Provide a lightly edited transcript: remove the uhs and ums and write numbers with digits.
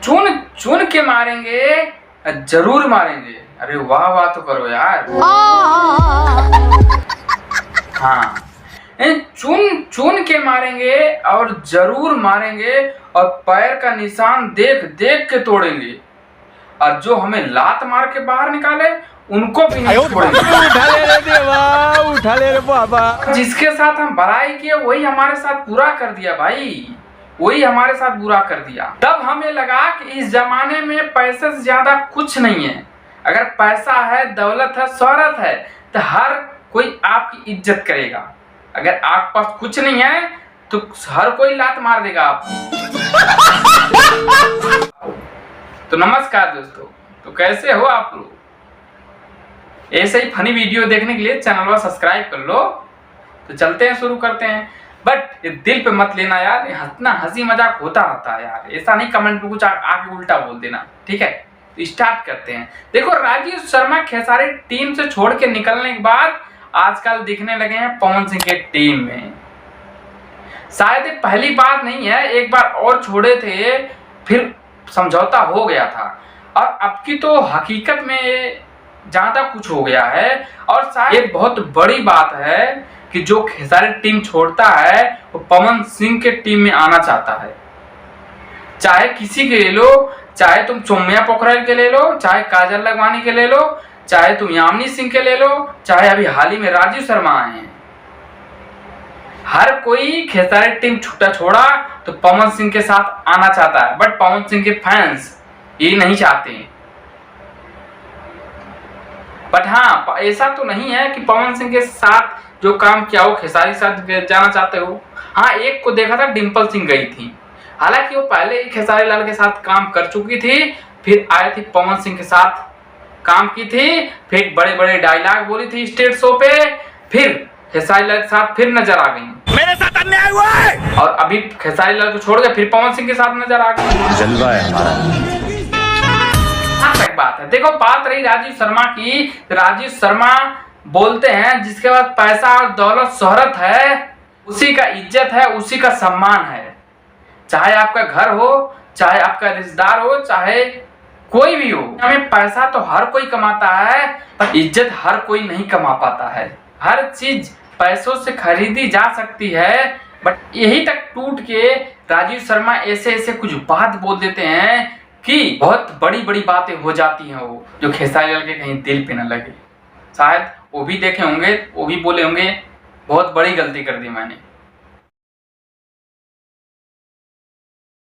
चुन चुन के मारेंगे, जरूर मारेंगे। अरे वाह वाह तो करो यार। हाँ, चुन चुन के मारेंगे और जरूर मारेंगे, और पैर का निशान देख देख के तोड़ेंगे, और जो हमें लात मार के बाहर निकाले उनको भी नहीं छोड़ेंगे। उठा ले रे देवा, उठा ले रे बाबा। जिसके साथ हम भलाई किए वही हमारे साथ बुरा कर दिया भाई, वही हमारे साथ बुरा कर दिया। तब हमें लगा कि इस जमाने में पैसे से ज्यादा कुछ नहीं है। अगर पैसा है, दौलत है, शोहरत है, तो हर कोई आपकी इज्जत करेगा। अगर आपके पास कुछ नहीं है तो हर कोई लात मार देगा आपको। तो नमस्कार दोस्तों, तो कैसे हो आप लोग? ऐसे ही फनी वीडियो देखने के लिए चैनल को सब्सक्राइब कर लो। तो चलते हैं, शुरू करते हैं। बट ये दिल पे मत लेना यार, इतना हंसी मजाक होता रहता है यार। ऐसा नहीं कमेंट में कुछ आके उल्टा बोल देना, ठीक है? तो स्टार्ट करते हैं। देखो, राजीव शर्मा खेसारी टीम से छोड़ के निकलने के बाद आजकल दिखने लगे हैं पवन सिंह के टीम में। शायद ये पहली बार नहीं है, एक बार और छोड़े थे, फिर समझौता हो गया था, और अब की तो हकीकत में ज्यादा कुछ हो गया है। और शायद ये बहुत बड़ी बात है कि जो खेसारी टीम छोड़ता है वो पवन सिंह के टीम में आना चाहता है। चाहे किसी के ले लो, चाहे तुम चौमिया पोखरल के ले लो, चाहे काजल लखवानी के ले लो, चाहे तुम यामिनी सिंह के ले लो, चाहे अभी हाल ही में राजीव शर्मा आए हैं। हर कोई खेसारी टीम छूटा छोड़ा तो पवन सिंह के साथ आना चाहता है, बट पवन सिंह के फैंस ये नहीं चाहते। बट हाँ, ऐसा तो नहीं है कि पवन सिंह के साथ जो काम किया वो खेसारी के साथ जाना चाहते हो। हाँ, एक को देखा था, डिम्पल सिंह गई थी, हालांकि वो पहले ही खेसारी लाल के साथ काम कर चुकी थी, फिर आई थी पवन सिंह के साथ काम की थी, फिर बड़े बड़े डायलॉग बोली थी स्टेज शो पे, फिर खेसारी लाल के साथ फिर नजर आ गई। मेरे साथ अन्याय हुआ है। और अभी खेसारी लाल को छोड़ के फिर पवन सिंह के साथ नजर आ गई। जलवा है हमारा। तक बात है। देखो, बात रही राजीव शर्मा की। राजीव शर्मा बोलते हैं जिसके पास पैसा और दौलत शोहरत है उसी का इज्जत है, उसी का सम्मान है। चाहे आपका घर हो, चाहे आपका रिश्तेदार हो, चाहे कोई भी हो, हमें पैसा तो हर कोई कमाता है, पर इज्जत हर कोई नहीं कमा पाता है। हर चीज पैसों से खरीदी जा सकती है, बट यही तक टूट के राजीव शर्मा ऐसे ऐसे कुछ बात बोल देते हैं कि बहुत बड़ी बड़ी बातें हो जाती हैं, वो जो खेसारी लाल के कहीं दिल पे न लगे। शायद वो भी देखे होंगे, वो भी बोले होंगे बहुत बड़ी गलती कर दी मैंने।